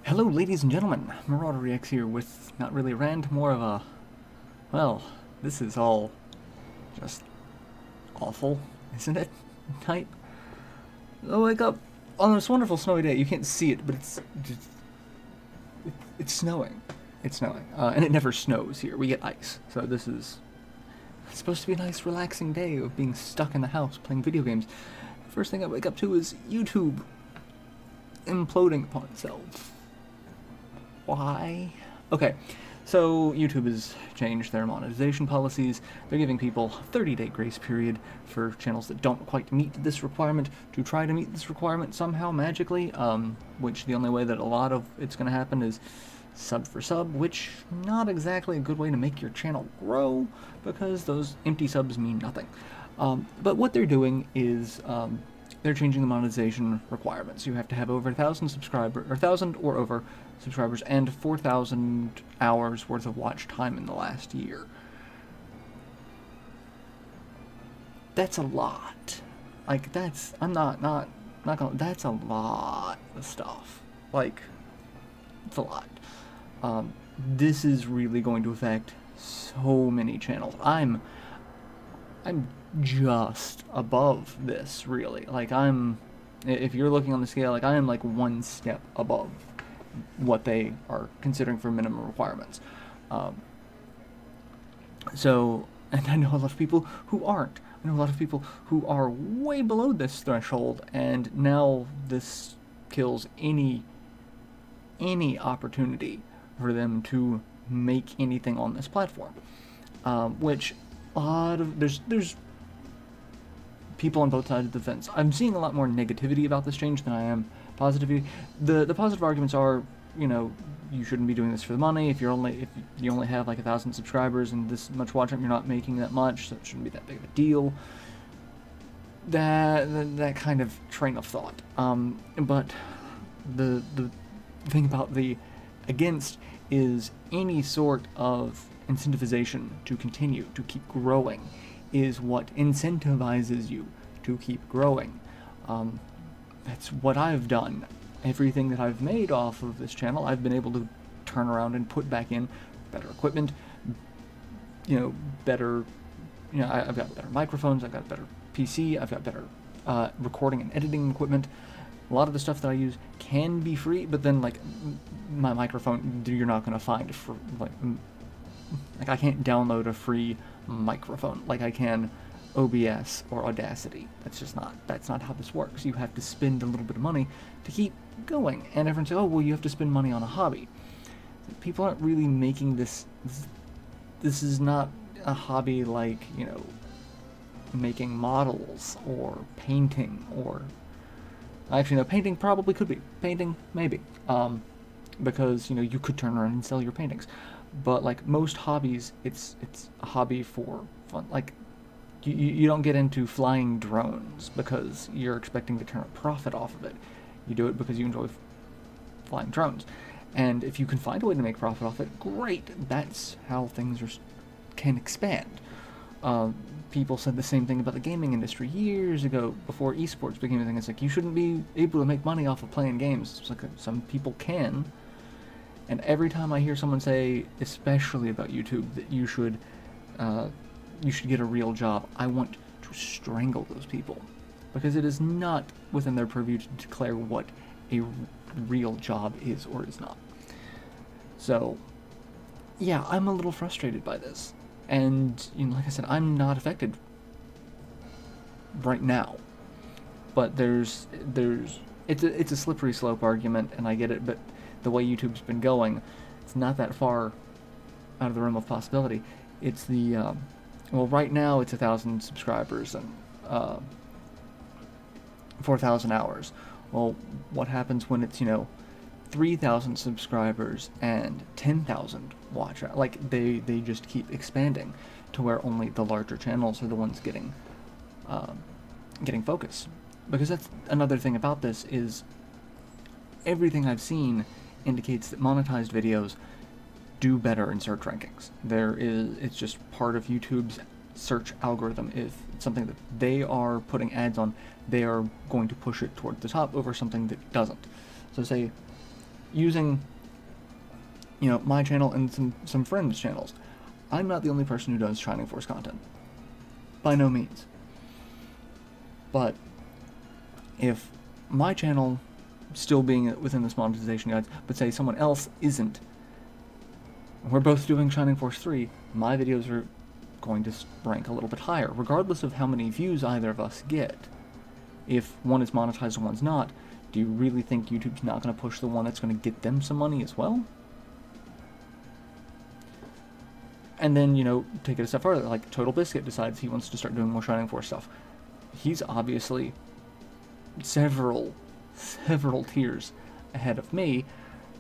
Hello, ladies and gentlemen. MarauderEX here with not really a rant, more of a, well, this is all just awful, isn't it? Type. I wake up on this wonderful snowy day. You can't see it, but it's snowing. It's snowing, and it never snows here. We get ice, so this is supposed to be a nice, relaxing day of being stuck in the house playing video games. First thing I wake up to is YouTube imploding upon itself. Why? Okay, so YouTube has changed their monetization policies. They're giving people a 30-day grace period for channels that don't quite meet this requirement to try to meet this requirement somehow magically, which the only way that a lot of it's going to happen is sub for sub, which not exactly a good way to make your channel grow because those empty subs mean nothing. But what they're doing is they're changing the monetization requirements. You have to have over 1,000 subscribers, or 1,000 or over subscribers, and 4,000 hours worth of watch time in the last year. That's a lot. Like, that's, I'm not gonna, that's a lot of stuff. Like, it's a lot. This is really going to affect so many channels. I'm just above this, really. Like, if you're looking on the scale, like, I am like one step above what they are considering for minimum requirements. So, and I know a lot of people who aren't. I know a lot of people who are way below this threshold, and now this kills any opportunity for them to make anything on this platform. Which a lot of, there's people on both sides of the fence. I'm seeing a lot more negativity about this change than I am positivity. The positive arguments are, you know, you shouldn't be doing this for the money. If you only have like 1,000 subscribers and this much watch time, you're not making that much, so it shouldn't be that big of a deal. That kind of train of thought. But the thing about the against is any sort of incentivization to continue, to keep growing, is what incentivizes you to keep growing. That's what I've done. Everything that I've made off of this channel, I've been able to turn around and put back in better equipment, you know, better, you know, I've got better microphones, I've got better PC, I've got better recording and editing equipment. A lot of the stuff that I use can be free, but then, like, my microphone, you're not going to find for, like I can't download a free microphone like I can OBS or Audacity. That's not how this works. You have to spend a little bit of money to keep going. And everyone says, oh, well, you have to spend money on a hobby. People aren't really making this is not a hobby like, you know, making models or painting or, actually, no, painting probably could be. Painting, maybe. Because, you know, you could turn around and sell your paintings. But, like, most hobbies, it's a hobby for fun. Like, you don't get into flying drones because you're expecting to turn a profit off of it. You do it because you enjoy flying drones. And if you can find a way to make profit off it, great. That's how things can expand. People said the same thing about the gaming industry years ago, before esports became a thing. It's like, you shouldn't be able to make money off of playing games. It's like, some people can. And every time I hear someone say, especially about YouTube, that you should get a real job, I want to strangle those people. Because it is not within their purview to declare what a real job is or is not. So, yeah, I'm a little frustrated by this. And, you know, like I said, I'm not affected right now. But it's a slippery slope argument, and I get it, but the way YouTube's been going, it's not that far out of the realm of possibility. It's the, well, right now it's 1,000 subscribers and 4,000 hours. Well, what happens when it's, you know, 3,000 subscribers and 10,000 watch hours? Like, they just keep expanding to where only the larger channels are the ones getting focus. Because that's another thing about this is everything I've seen indicates that monetized videos do better in search rankings. It's just part of YouTube's search algorithm. If it's something that they are putting ads on, they are going to push it toward the top over something that doesn't. So say using, you know, my channel and some friends' channels. I'm not the only person who does Shining Force content. By no means. But if my channel still being within this monetization guides, but say someone else isn't, we're both doing Shining Force 3, my videos are going to rank a little bit higher, regardless of how many views either of us get. If one is monetized and one's not, do you really think YouTube's not going to push the one that's going to get them some money as well? And then, you know, take it a step further, like Total Biscuit decides he wants to start doing more Shining Force stuff. He's obviously several tiers ahead of me,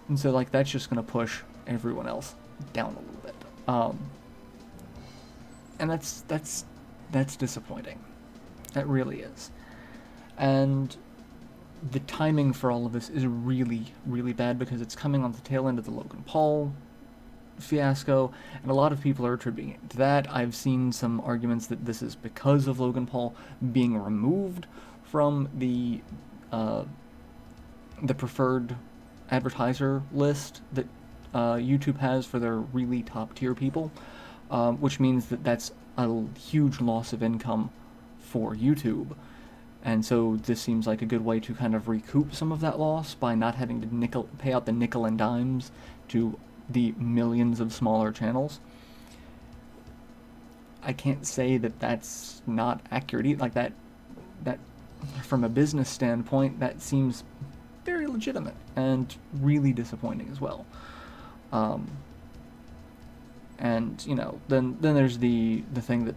and so, like, that's just going to push everyone else down a little bit. And that's disappointing. That really is. And the timing for all of this is really, really bad because it's coming on the tail end of the Logan Paul fiasco, and a lot of people are attributing it to that. I've seen some arguments that this is because of Logan Paul being removed from the preferred advertiser list that YouTube has for their really top tier people, which means that that's a huge loss of income for YouTube. And so this seems like a good way to kind of recoup some of that loss by not having to pay out the nickel and dimes to the millions of smaller channels. I can't say that that's not accurate. Like that from a business standpoint, that seems very legitimate and really disappointing as well. And you know, then there's the thing that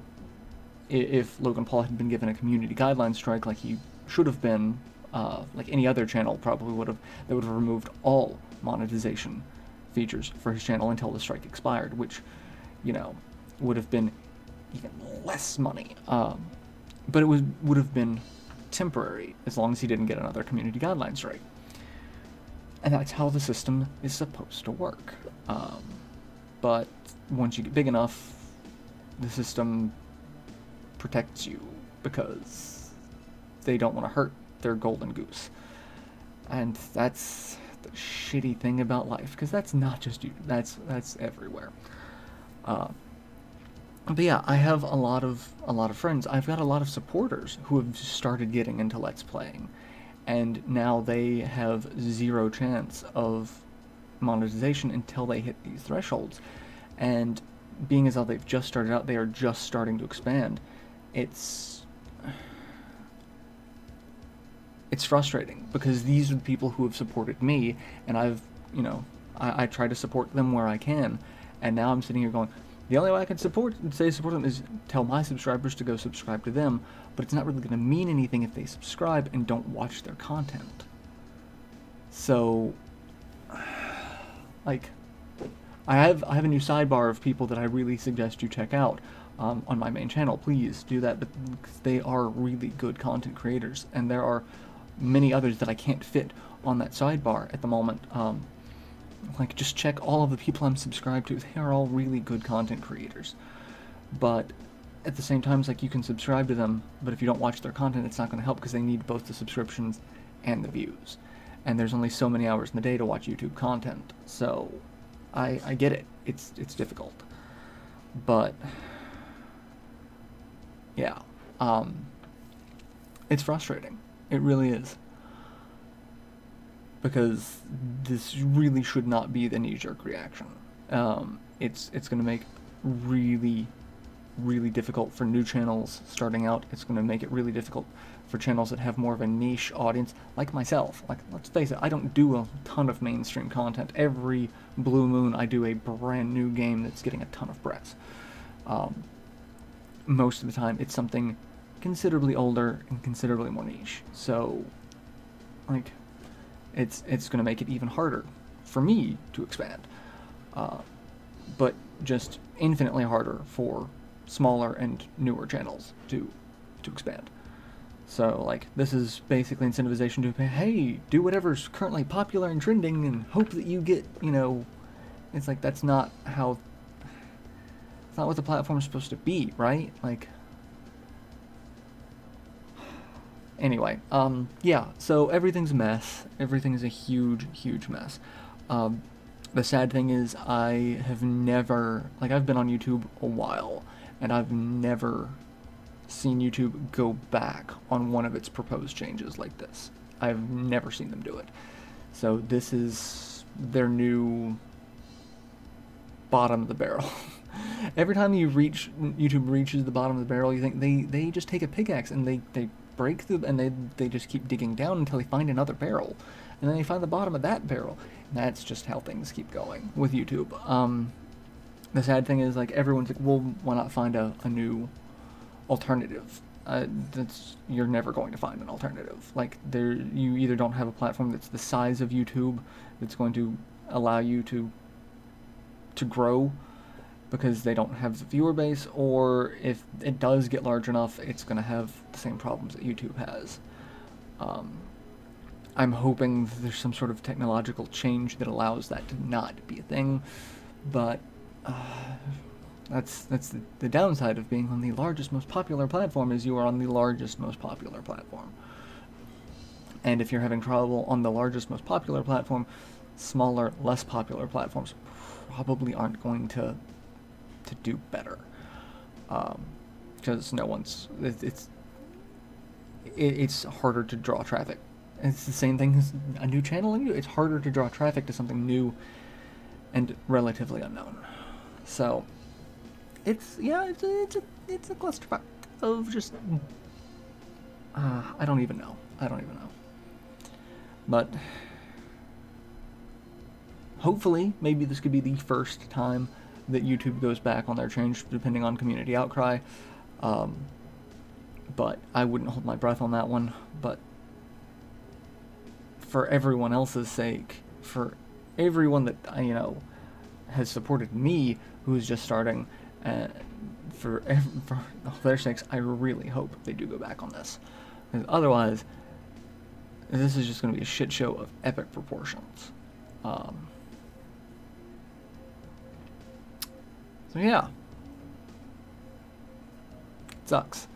if Logan Paul had been given a community guideline strike like he should have been, like any other channel probably would have, they would have removed all monetization features for his channel until the strike expired, which, you know, would have been even less money. But it would have been temporary as long as he didn't get another community guideline strike. And that's how the system is supposed to work. But once you get big enough, the system protects you because they don't want to hurt their golden goose. And that's the shitty thing about life, because that's not just you, that's everywhere. But yeah, I have a lot of friends. I've got a lot of supporters who have started getting into Let's Playing, and now they have zero chance of monetization until they hit these thresholds. And being as though they've just started out, they are just starting to expand. It's frustrating because these are the people who have supported me, and I've, you know, I try to support them where I can, and now I'm sitting here going, the only way I can support them is tell my subscribers to go subscribe to them, but it's not really going to mean anything if they subscribe and don't watch their content. So, like, I have a new sidebar of people that I really suggest you check out on my main channel. Please do that, because they are really good content creators, and there are many others that I can't fit on that sidebar at the moment. Like, just check all of the people I'm subscribed to. They are all really good content creators. But at the same time, it's like you can subscribe to them, but if you don't watch their content, it's not going to help because they need both the subscriptions and the views. And there's only so many hours in the day to watch YouTube content. So I get it. It's difficult. But yeah, it's frustrating. It really is. Because this really should not be the knee-jerk reaction. It's going to make really difficult for new channels starting out. It's going to make it really difficult for channels that have more of a niche audience, like myself. Like, let's face it, I don't do a ton of mainstream content. Every blue moon, I do a brand new game that's getting a ton of press. Most of the time, it's something considerably older and considerably more niche. So, like, it's going to make it even harder for me to expand, but just infinitely harder for smaller and newer channels to expand. So, like, this is basically incentivization to, hey, do whatever's currently popular and trending and hope that you get, you know, it's like, that's not how, it's not what the platform's supposed to be, right? Like, anyway, yeah, so everything's a mess. Everything is a huge mess. The sad thing is I have never, like, I've been on YouTube a while, and I've never seen YouTube go back on one of its proposed changes like this. I've never seen them do it. So this is their new bottom of the barrel. Every time YouTube reaches the bottom of the barrel, you think they just take a pickaxe and they break through, and they just keep digging down until they find another barrel. And then they find the bottom of that barrel. And that's just how things keep going with YouTube. The sad thing is, like, everyone's like, well, why not find a new alternative? You're never going to find an alternative. Like, you either don't have a platform that's the size of YouTube that's going to allow you to grow, because they don't have the viewer base, or if it does get large enough, it's going to have the same problems that YouTube has. I'm hoping there's some sort of technological change that allows that to not be a thing, but that's the downside of being on the largest, most popular platform, is you are on the largest, most popular platform. And if you're having trouble on the largest, most popular platform, smaller, less popular platforms probably aren't going to do better, because it's harder to draw traffic. It's the same thing as a new channel. It's harder to draw traffic to something new and relatively unknown. So it's a clusterfuck of just I don't even know. But hopefully, maybe this could be the first time that YouTube goes back on their change, depending on community outcry. But I wouldn't hold my breath on that one. But for everyone else's sake, for everyone that has supported me, who's just starting, for their sakes, I really hope they do go back on this. Because otherwise, this is just going to be a shit show of epic proportions. So yeah, it sucks.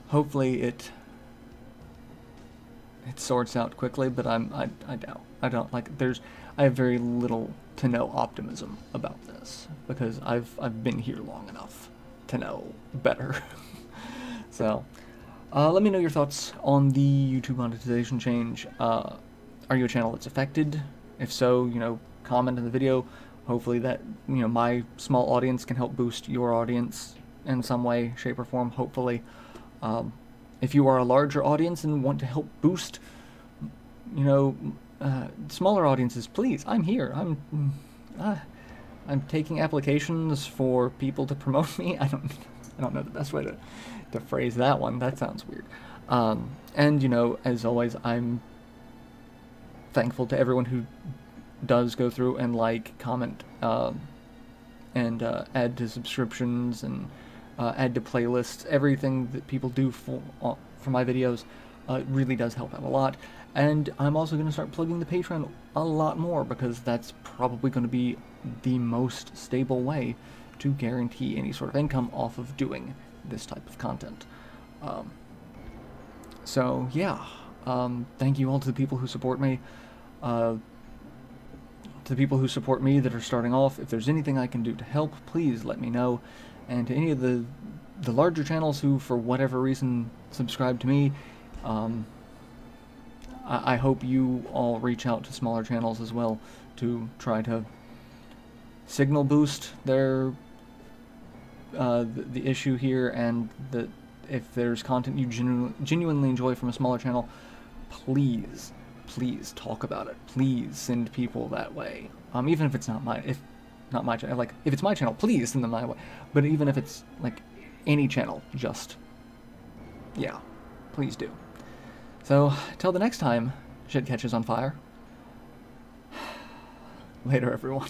Hopefully it sorts out quickly, but I doubt. I have very little to no optimism about this, because I've been here long enough to know better. So let me know your thoughts on the YouTube monetization change. Are you a channel that's affected? If so, comment in the video. Hopefully that, my small audience can help boost your audience in some way, shape, or form, hopefully. If you are a larger audience and want to help boost, smaller audiences, please, I'm here. I'm taking applications for people to promote me. I don't know the best way to phrase that one. That sounds weird. And, as always, I'm thankful to everyone who does go through and comment, and add to subscriptions and add to playlists. Everything that people do for my videos really does help out a lot. And I'm also going to start plugging the Patreon a lot more, because that's probably going to be the most stable way to guarantee any sort of income off of doing this type of content. So yeah, thank you all to the people who support me. To the people who support me that are starting off, if there's anything I can do to help, please let me know. And to any of the larger channels who, for whatever reason, subscribe to me, I hope you all reach out to smaller channels as well to try to signal boost their the issue here, and that if there's content you genuinely enjoy from a smaller channel, please talk about it. Please send people that way. Even if it's not my channel, like, if it's my channel, please send them my way. But even if it's like any channel, just, yeah, please do. So till the next time shit catches on fire. Later, everyone.